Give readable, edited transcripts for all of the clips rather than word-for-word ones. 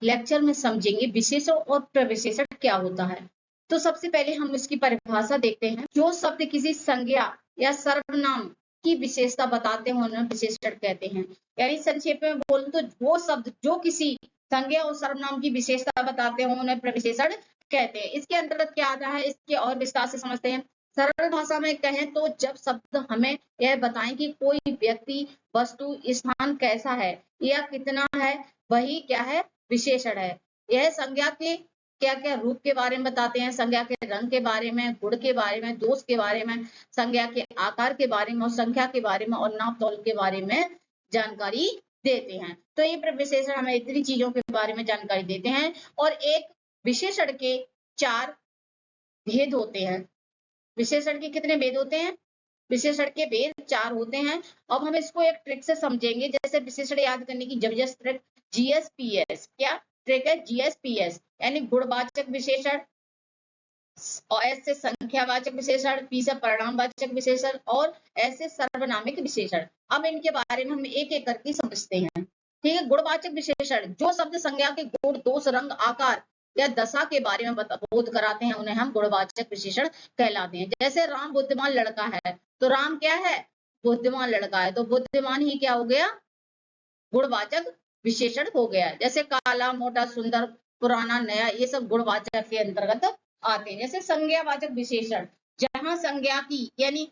Lecture में समझेंगे विशेषण और प्रविशेषण क्या होता है। तो सबसे पहले हम इसकी परिभाषा देखते हैं। जो शब्द किसी संज्ञा या सर्वनाम की विशेषता बताते हैं उन्हें विशेषण कहते हैं। यानी संक्षेप में बोलूं तो वो शब्द जो किसी संज्ञा और सर्वनाम की विशेषता बताते हैं उन्हें प्रविशेषण कहते हैं। इसके अंतर्गत क्या आता है, इसके और विस्तार से समझते हैं। सरल भाषा में कहें तो जब शब्द हमें यह बताएं कि कोई व्यक्ति, वस्तु, स्थान कैसा है या कितना है, वही क्या है, विशेषण है। यह संज्ञा के क्या क्या रूप के बारे में बताते हैं, संज्ञा के रंग के बारे में, गुण के बारे में, दोष के बारे में, संज्ञा के आकार के बारे में और संख्या के बारे में और नाप तौल के बारे में जानकारी देते हैं। तो ये विशेषण हमें इतनी चीजों के बारे में जानकारी देते हैं। और एक विशेषण के 4 भेद होते हैं। विशेषण के कितने भेद होते हैं? विशेषण के भेद 4 होते हैं। अब हम इसको एक ट्रिक से समझेंगे। जैसे विशेषण याद करने की जबरदस्त ट्रिक जीएसपीएस। क्या ट्रिक है? जीएसपीएस यानी गुणवाचक विशेषण, और एस से संख्यावाचक विशेषण, पी से परिणामवाचक विशेषण और एस से सर्वनामिक विशेषण। अब इनके बारे में हम एक एक करके समझते हैं। ठीक है। गुणवाचक विशेषण जो शब्द संज्ञा के गुण, दोष, रंग, आकार या दशा के बारे में बोध कराते हैं उन्हें हम गुणवाचक विशेषण कहलाते हैं। जैसे राम बुद्धिमान लड़का है, तो राम क्या है? बुद्धिमान लड़का है, तो बुद्धिमान ही क्या हो गया? गुणवाचक विशेषण हो गया। जैसे काला, मोटा, सुंदर, पुराना, नया, ये सब गुणवाचक के अंतर्गत आते हैं। जैसे संज्ञावाचक विशेषण, जहां संज्ञा की यानी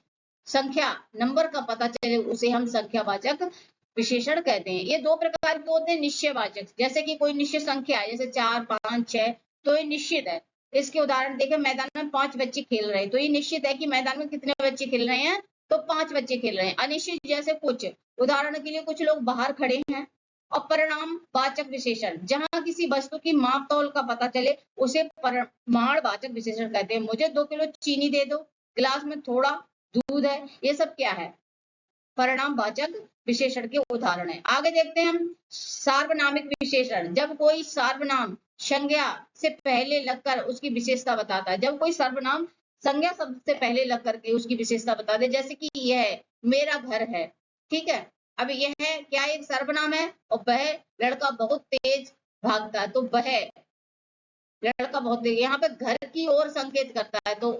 संख्या, नंबर का पता चले उसे हम संख्यावाचक विशेषण कहते हैं। ये 2 प्रकार के होते हैं। निश्चयवाचक, जैसे कि कोई निश्चित संख्या है, जैसे 4, 5, 6, तो ये निश्चित है। इसके उदाहरण देखें, मैदान में 5 बच्चे खेल रहे हैं, तो ये निश्चित है कि मैदान में कितने बच्चे खेल रहे हैं? तो 5 बच्चे खेल रहे हैं। अनिश्चित, जैसे कुछ, उदाहरण के लिए कुछ लोग बाहर खड़े हैं। और परिणाम वाचक विशेषण, जहां किसी वस्तु की माप तौल का पता चले उसे परिमाणवाचक विशेषण कहते हैं। मुझे 2 किलो चीनी दे दो, गिलास में थोड़ा दूध है, ये सब क्या है? परिणामवाचक विशेषण के उदाहरण है। आगे देखते हैं हम सार्वनामिक विशेषण, जब कोई सर्वनाम संज्ञा से पहले लगकर उसकी विशेषता बताता है। जब कोई सर्वनाम संज्ञा शब्द से पहले लग करके उसकी विशेषता बताते हैं, जैसे कि यह मेरा घर है। ठीक है। अब यह क्या एक सर्वनाम है, और वह लड़का बहुत तेज भागता है, तो वह लड़का बहुत तेज, यहाँ पे घर की ओर संकेत करता है, तो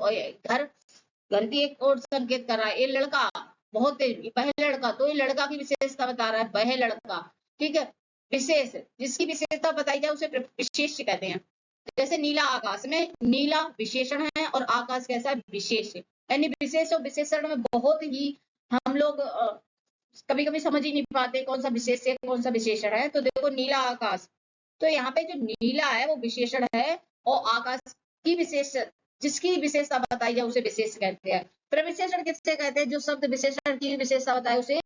घर की एक ओर संकेत कर रहा है। ये लड़का बहुत तेज, वह लड़का, तो ये लड़का की विशेषता बता रहा है, वह लड़का। ठीक है। विशेष, जिसकी विशेषता बताई जाए उसे विशेष कहते हैं। जैसे नीला आकाश में नीला विशेषण है और आकाश कैसा है? विशेष। यानी विशेष और विशेषण में बहुत ही हम लोग कभी कभी समझ ही नहीं पाते कौन सा विशेष है कौन सा विशेषण है। तो देखो नीला आकाश, तो यहाँ पे जो नीला है वो विशेषण है, और आकाश की विशेष, जिसकी विशेषता बताई जाए उसे विशेष कहते हैं। प्रविशेषण किससे कहते हैं? जो शब्द विशेषण की विशेषता बताए उसे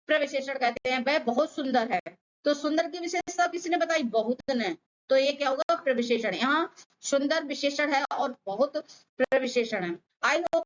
प्रविशेषण कहते हैं। वह बहुत सुंदर है, तो सुंदर की विशेषता किसने बताई? बहुत ने, तो ये क्या होगा? प्रविशेषण। यहाँ सुंदर विशेषण है और बहुत प्रविशेषण है। I hope